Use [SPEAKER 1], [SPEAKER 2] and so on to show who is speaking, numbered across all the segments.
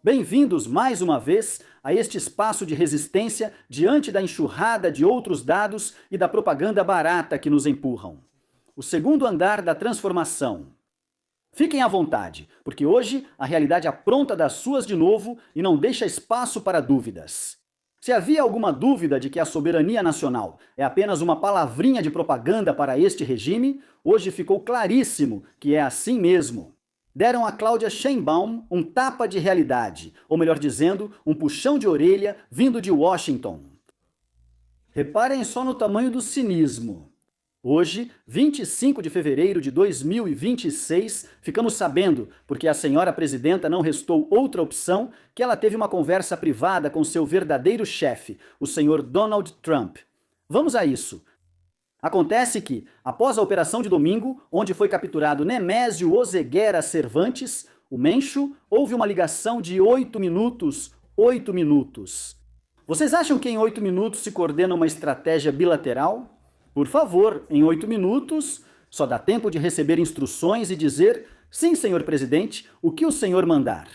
[SPEAKER 1] Bem-vindos mais uma vez a este espaço de resistência diante da enxurrada de outros dados e da propaganda barata que nos empurram. O segundo andar da transformação. Fiquem à vontade, porque hoje a realidade apronta das suas de novo e não deixa espaço para dúvidas. Se havia alguma dúvida de que a soberania nacional é apenas uma palavrinha de propaganda para este regime, hoje ficou claríssimo que é assim mesmo. Deram a Cláudia Sheinbaum um tapa de realidade, ou melhor dizendo, um puxão de orelha vindo de Washington. Reparem só no tamanho do cinismo. Hoje, 25 de fevereiro de 2026, ficamos sabendo, porque a senhora presidenta não restou outra opção, que ela teve uma conversa privada com seu verdadeiro chefe, o senhor Donald Trump. Vamos a isso. Acontece que, após a operação de domingo, onde foi capturado Nemésio Oseguera Cervantes, o Mencho, houve uma ligação de 8 minutos. 8 minutos. Vocês acham que em 8 minutos se coordena uma estratégia bilateral? Por favor, em 8 minutos, só dá tempo de receber instruções e dizer: sim, senhor presidente, o que o senhor mandar.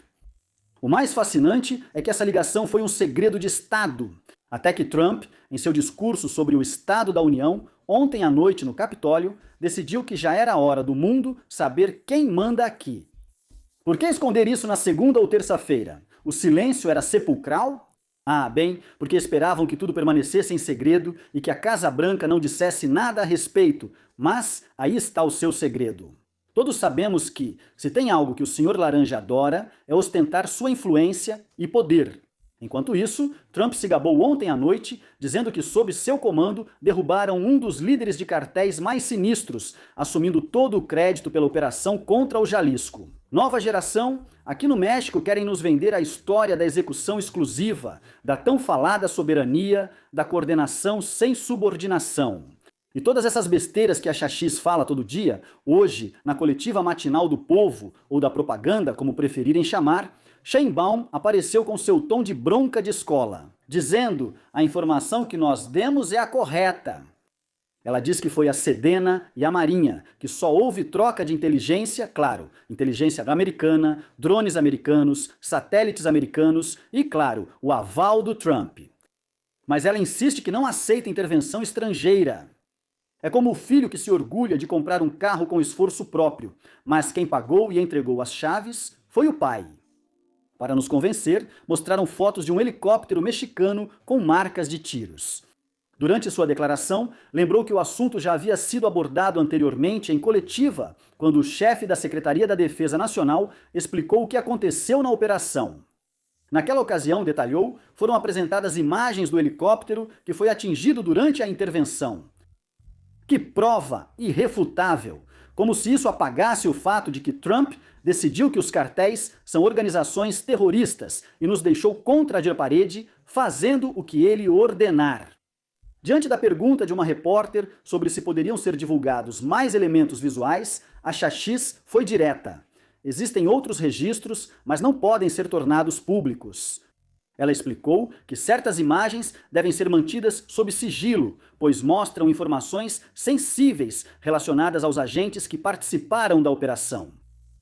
[SPEAKER 1] O mais fascinante é que essa ligação foi um segredo de Estado, até que Trump, em seu discurso sobre o Estado da União, ontem à noite no Capitólio, decidiu que já era hora do mundo saber quem manda aqui. Por que esconder isso na segunda ou terça-feira? O silêncio era sepulcral? Ah, bem, porque esperavam que tudo permanecesse em segredo e que a Casa Branca não dissesse nada a respeito, mas aí está o seu segredo. Todos sabemos que, se tem algo que o senhor Laranja adora, é ostentar sua influência e poder. Enquanto isso, Trump se gabou ontem à noite, dizendo que sob seu comando derrubaram um dos líderes de cartéis mais sinistros, assumindo todo o crédito pela operação contra o Jalisco. Nova geração, aqui no México querem nos vender a história da execução exclusiva, da tão falada soberania, da coordenação sem subordinação. E todas essas besteiras que a Xaxis fala todo dia, hoje, na coletiva matinal do povo, ou da propaganda, como preferirem chamar, Sheinbaum apareceu com seu tom de bronca de escola, dizendo: a informação que nós demos é a correta. Ela diz que foi a Sedena e a Marinha, que só houve troca de inteligência, claro, inteligência americana, drones americanos, satélites americanos e, claro, o aval do Trump. Mas ela insiste que não aceita intervenção estrangeira. É como o filho que se orgulha de comprar um carro com esforço próprio, mas quem pagou e entregou as chaves foi o pai. Para nos convencer, mostraram fotos de um helicóptero mexicano com marcas de tiros. Durante sua declaração, lembrou que o assunto já havia sido abordado anteriormente em coletiva, quando o chefe da Secretaria da Defesa Nacional explicou o que aconteceu na operação. Naquela ocasião, detalhou, foram apresentadas imagens do helicóptero que foi atingido durante a intervenção. Que prova irrefutável! Como se isso apagasse o fato de que Trump decidiu que os cartéis são organizações terroristas e nos deixou contra a parede, fazendo o que ele ordenar. Diante da pergunta de uma repórter sobre se poderiam ser divulgados mais elementos visuais, a Xaxis foi direta. Existem outros registros, mas não podem ser tornados públicos. Ela explicou que certas imagens devem ser mantidas sob sigilo, pois mostram informações sensíveis relacionadas aos agentes que participaram da operação.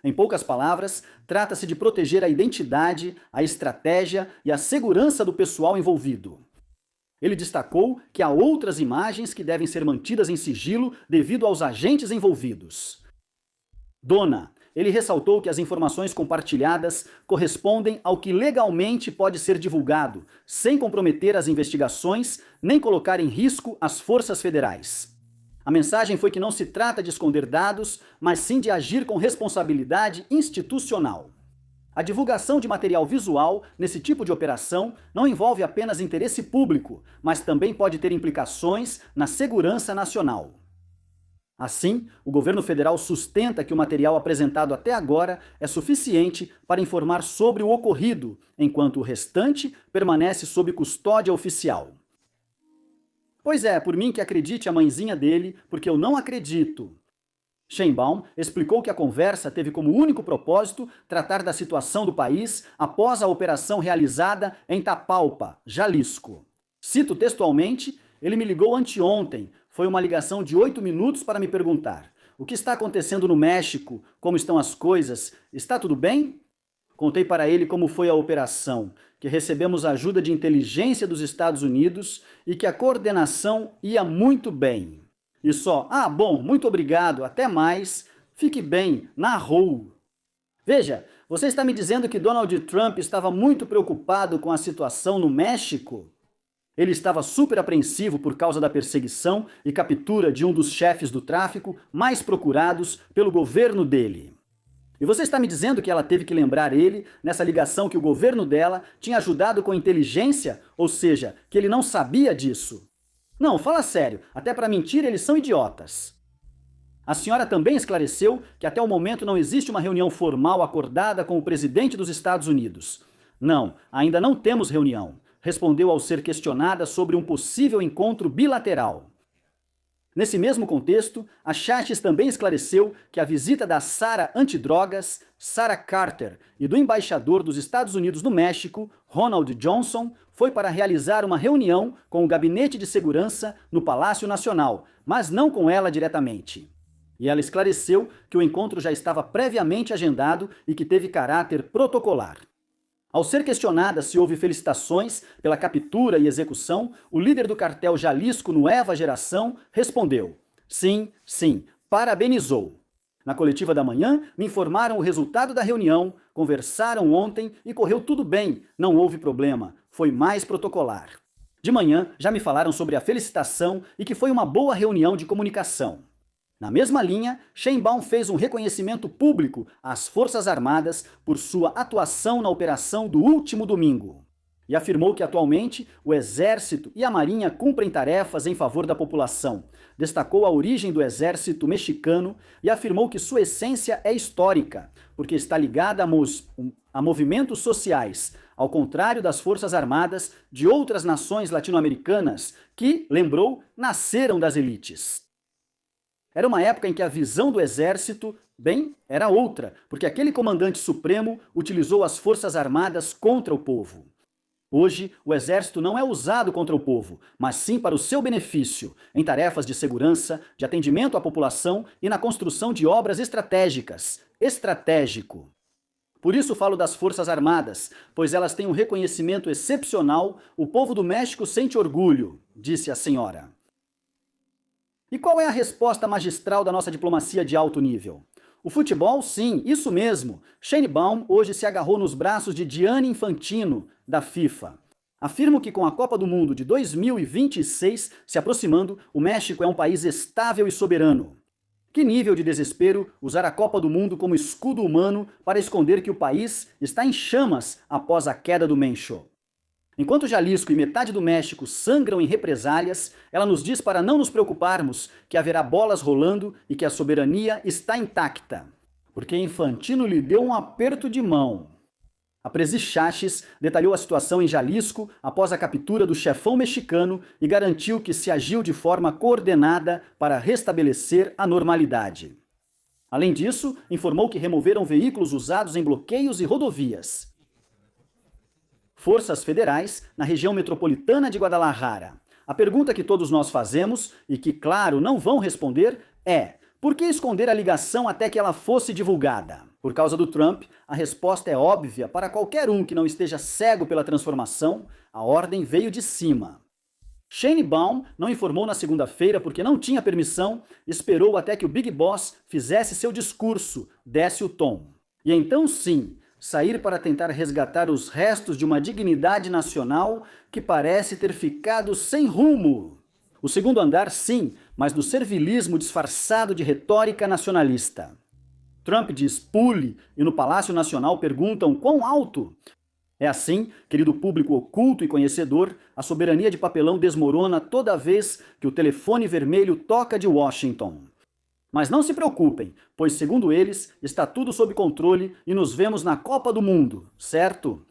[SPEAKER 1] Em poucas palavras, trata-se de proteger a identidade, a estratégia e a segurança do pessoal envolvido. Ele destacou que há outras imagens que devem ser mantidas em sigilo devido aos agentes envolvidos. Dona, ele ressaltou que as informações compartilhadas correspondem ao que legalmente pode ser divulgado, sem comprometer as investigações nem colocar em risco as forças federais. A mensagem foi que não se trata de esconder dados, mas sim de agir com responsabilidade institucional. A divulgação de material visual nesse tipo de operação não envolve apenas interesse público, mas também pode ter implicações na segurança nacional. Assim, o governo federal sustenta que o material apresentado até agora é suficiente para informar sobre o ocorrido, enquanto o restante permanece sob custódia oficial. Pois é, por mim que acredite a mãezinha dele, porque eu não acredito. Sheinbaum explicou que a conversa teve como único propósito tratar da situação do país após a operação realizada em Tapalpa, Jalisco. Cito textualmente, ele me ligou anteontem, foi uma ligação de 8 minutos para me perguntar: o que está acontecendo no México? Como estão as coisas? Está tudo bem? Contei para ele como foi a operação, que recebemos ajuda de inteligência dos Estados Unidos e que a coordenação ia muito bem. E só, bom, muito obrigado, até mais, fique bem, narrou. Veja, você está me dizendo que Donald Trump estava muito preocupado com a situação no México? Ele estava super apreensivo por causa da perseguição e captura de um dos chefes do tráfico mais procurados pelo governo dele. E você está me dizendo que ela teve que lembrar ele nessa ligação que o governo dela tinha ajudado com inteligência, ou seja, que ele não sabia disso? Não, fala sério, até para mentir eles são idiotas. A senhora também esclareceu que até o momento não existe uma reunião formal acordada com o presidente dos Estados Unidos. Não, ainda não temos reunião, respondeu ao ser questionada sobre um possível encontro bilateral. Nesse mesmo contexto, a Schacht também esclareceu que a visita da Sara Antidrogas, Sarah Carter, e do embaixador dos Estados Unidos no México, Ronald Johnson, foi para realizar uma reunião com o Gabinete de Segurança no Palácio Nacional, mas não com ela diretamente. E ela esclareceu que o encontro já estava previamente agendado e que teve caráter protocolar. Ao ser questionada se houve felicitações pela captura e execução, o líder do cartel Jalisco Nueva Geração respondeu: sim, parabenizou. Na coletiva da manhã, me informaram o resultado da reunião, conversaram ontem e correu tudo bem, não houve problema, foi mais protocolar. De manhã, já me falaram sobre a felicitação e que foi uma boa reunião de comunicação. Na mesma linha, Sheinbaum fez um reconhecimento público às Forças Armadas por sua atuação na operação do último domingo. E afirmou que atualmente o Exército e a Marinha cumprem tarefas em favor da população. Destacou a origem do Exército mexicano e afirmou que sua essência é histórica, porque está ligada a movimentos sociais, ao contrário das Forças Armadas de outras nações latino-americanas que, lembrou, nasceram das elites. Era uma época em que a visão do exército, era outra, porque aquele comandante supremo utilizou as forças armadas contra o povo. Hoje, o exército não é usado contra o povo, mas sim para o seu benefício, em tarefas de segurança, de atendimento à população e na construção de obras estratégicas. Estratégico. Por isso falo das Forças Armadas, pois elas têm um reconhecimento excepcional, o povo do México sente orgulho, disse a senhora. E qual é a resposta magistral da nossa diplomacia de alto nível? O futebol, sim, isso mesmo. Sheinbaum hoje se agarrou nos braços de Gianni Infantino, da FIFA. Afirmo que com a Copa do Mundo de 2026 se aproximando, o México é um país estável e soberano. Que nível de desespero usar a Copa do Mundo como escudo humano para esconder que o país está em chamas após a queda do Mencho. Enquanto Jalisco e metade do México sangram em represálias, ela nos diz para não nos preocuparmos, que haverá bolas rolando e que a soberania está intacta. Porque Infantino lhe deu um aperto de mão. A Presi Chaches detalhou a situação em Jalisco após a captura do chefão mexicano e garantiu que se agiu de forma coordenada para restabelecer a normalidade. Além disso, informou que removeram veículos usados em bloqueios e rodovias. Forças federais na região metropolitana de Guadalajara. A pergunta que todos nós fazemos, e que, claro, não vão responder, é: por que esconder a ligação até que ela fosse divulgada? Por causa do Trump, a resposta é óbvia para qualquer um que não esteja cego pela transformação, a ordem veio de cima. Sheinbaum não informou na segunda-feira porque não tinha permissão, esperou até que o Big Boss fizesse seu discurso, desse o tom. E então sim, sair para tentar resgatar os restos de uma dignidade nacional que parece ter ficado sem rumo. O segundo andar, sim, mas no servilismo disfarçado de retórica nacionalista. Trump diz pule e no Palácio Nacional perguntam quão alto. É assim, querido público oculto e conhecedor, a soberania de papelão desmorona toda vez que o telefone vermelho toca de Washington. Mas não se preocupem, pois segundo eles, está tudo sob controle e nos vemos na Copa do Mundo, certo?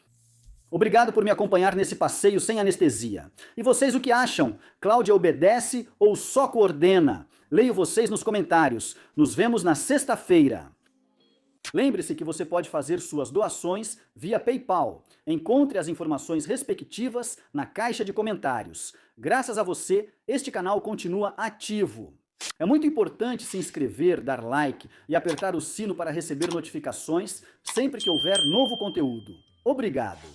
[SPEAKER 1] Obrigado por me acompanhar nesse passeio sem anestesia. E vocês o que acham? Cláudia obedece ou só coordena? Leio vocês nos comentários. Nos vemos na sexta-feira. Lembre-se que você pode fazer suas doações via PayPal. Encontre as informações respectivas na caixa de comentários. Graças a você, este canal continua ativo. É muito importante se inscrever, dar like e apertar o sino para receber notificações sempre que houver novo conteúdo. Obrigado!